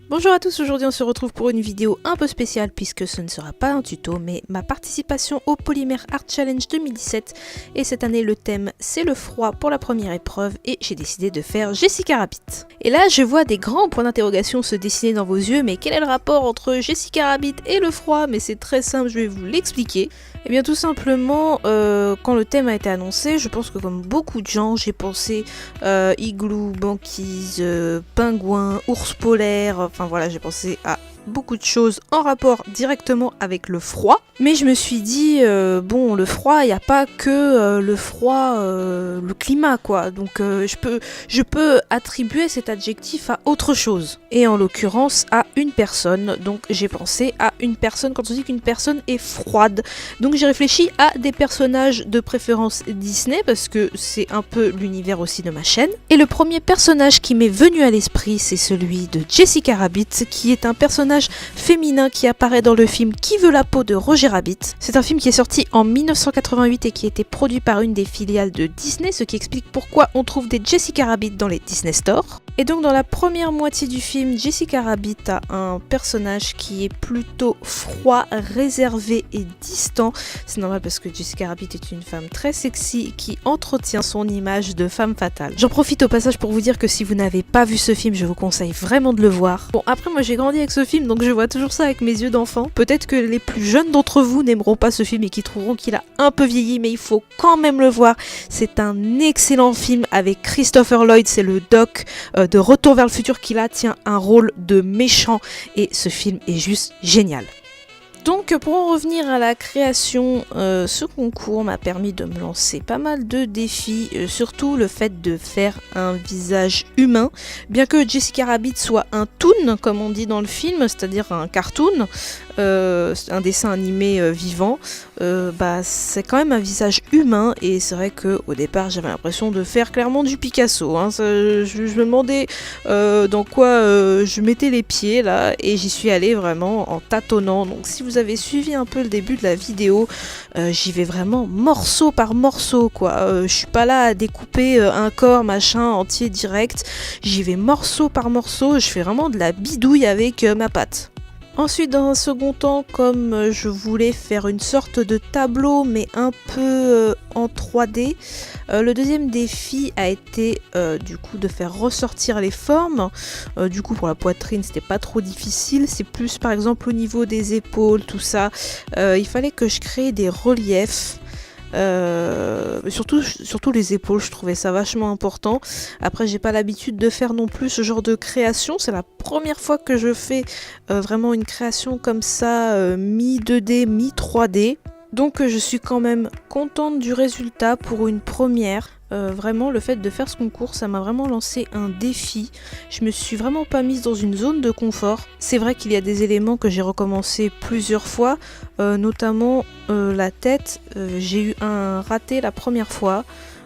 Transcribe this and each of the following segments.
Bonjour à tous, aujourd'hui on se retrouve pour une vidéo un peu spéciale puisque ce ne sera pas un tuto mais ma participation au Polymer Art Challenge 2017 et cette année le thème c'est le froid pour la première épreuve et j'ai décidé de faire Jessica Rabbit. Et là je vois des grands points d'interrogation se dessiner dans vos yeux, mais quel est le rapport entre Jessica Rabbit et le froid? Mais c'est très simple, je vais vous l'expliquer. Et bien tout simplement, quand le thème a été annoncé, je pense que comme beaucoup de gens, j'ai pensé igloo, banquise, pingouin, ours polaire, enfin voilà, j'ai pensé à beaucoup de choses en rapport directement avec le froid. Mais je me suis dit, bon, le froid, il n'y a pas que le froid, le climat, quoi. Donc je peux attribuer cet adjectif à autre chose. Et en l'occurrence, à une personne. Donc j'ai pensé à une personne quand on dit qu'une personne est froide. Donc j'ai réfléchi à des personnages de préférence Disney, parce que c'est un peu l'univers aussi de ma chaîne. Et le premier personnage qui m'est venu à l'esprit, c'est celui de Jessica Rabbit, qui est un personnage féminin qui apparaît dans le film Qui veut la peau de Roger Rabbit. C'est un film qui est sorti en 1988 et qui a été produit par une des filiales de Disney, ce qui explique pourquoi on trouve des Jessica Rabbit dans les Disney Store. Et donc dans la première moitié du film, Jessica Rabbit a un personnage qui est plutôt froid, réservé et distant. C'est normal parce que Jessica Rabbit est une femme très sexy qui entretient son image de femme fatale. J'en profite au passage pour vous dire que si vous n'avez pas vu ce film, je vous conseille vraiment de le voir. Bon, après moi j'ai grandi avec ce film, donc je vois toujours ça avec mes yeux d'enfant. Peut-être que les plus jeunes d'entre vous n'aimeront pas ce film et qui trouveront qu'il a un peu vieilli, mais il faut quand même le voir. C'est un excellent film avec Christopher Lloyd, c'est le doc de Retour vers le futur qui là tient un rôle de méchant et ce film est juste génial. Donc pour en revenir à la création, ce concours m'a permis de me lancer pas mal de défis, surtout le fait de faire un visage humain. Bien que Jessica Rabbit soit un toon, comme on dit dans le film, c'est-à-dire un cartoon, un dessin animé vivant, c'est quand même un visage humain et c'est vrai qu'au départ j'avais l'impression de faire clairement du Picasso. Je me demandais dans quoi je mettais les pieds là et j'y suis allée vraiment en tâtonnant. Donc si vous avez suivi un peu le début de la vidéo, j'y vais vraiment morceau par morceau quoi. Je suis pas là à découper un corps machin entier direct, j'y vais morceau par morceau, je fais vraiment de la bidouille avec ma patte. Ensuite, dans un second temps, comme je voulais faire une sorte de tableau mais un peu en 3D, le deuxième défi a été du coup de faire ressortir les formes. Du coup pour la poitrine c'était pas trop difficile, c'est plus par exemple au niveau des épaules, tout ça. Il fallait que je crée des reliefs. Surtout les épaules, je trouvais ça vachement important. Après j'ai pas l'habitude de faire non plus ce genre de création, c'est la première fois que je fais vraiment une création comme ça, mi 2D, mi 3D. Donc je suis quand même contente du résultat pour une première. Vraiment le fait de faire ce concours ça m'a vraiment lancé un défi. Je me suis vraiment pas mise dans une zone de confort. C'est vrai qu'il y a des éléments que j'ai recommencé plusieurs fois, notamment la tête. J'ai eu un raté la première fois.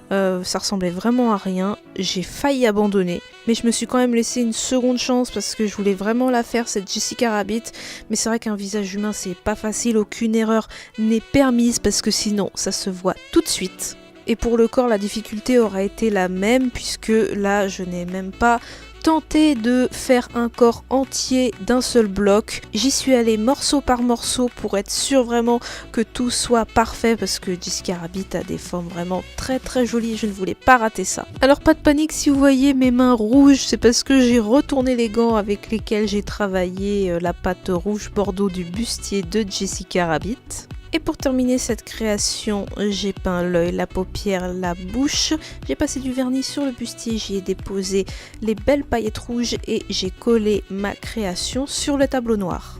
Ça ressemblait vraiment à rien, j'ai failli abandonner, mais je me suis quand même laissé une seconde chance parce que je voulais vraiment la faire, cette Jessica Rabbit, mais c'est vrai qu'un visage humain c'est pas facile, aucune erreur n'est permise parce que sinon ça se voit tout de suite. Et pour le corps la difficulté aura été la même puisque là je n'ai même pas tenté de faire un corps entier d'un seul bloc. J'y suis allée morceau par morceau pour être sûre vraiment que tout soit parfait parce que Jessica Rabbit a des formes vraiment très très jolies et je ne voulais pas rater ça. Alors pas de panique si vous voyez mes mains rouges, c'est parce que j'ai retourné les gants avec lesquels j'ai travaillé la pâte rouge bordeaux du bustier de Jessica Rabbit. Et pour terminer cette création, j'ai peint l'œil, la paupière, la bouche. J'ai passé du vernis sur le bustier, j'y ai déposé les belles paillettes rouges et j'ai collé ma création sur le tableau noir.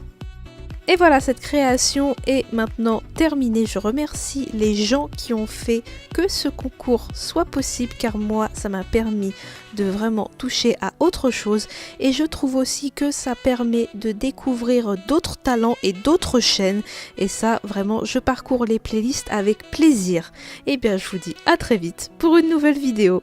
Et voilà, cette création est maintenant terminée. Je remercie les gens qui ont fait que ce concours soit possible car moi, ça m'a permis de vraiment toucher à autre chose et je trouve aussi que ça permet de découvrir d'autres talents et d'autres chaînes et ça, vraiment, je parcours les playlists avec plaisir. Et bien, je vous dis à très vite pour une nouvelle vidéo.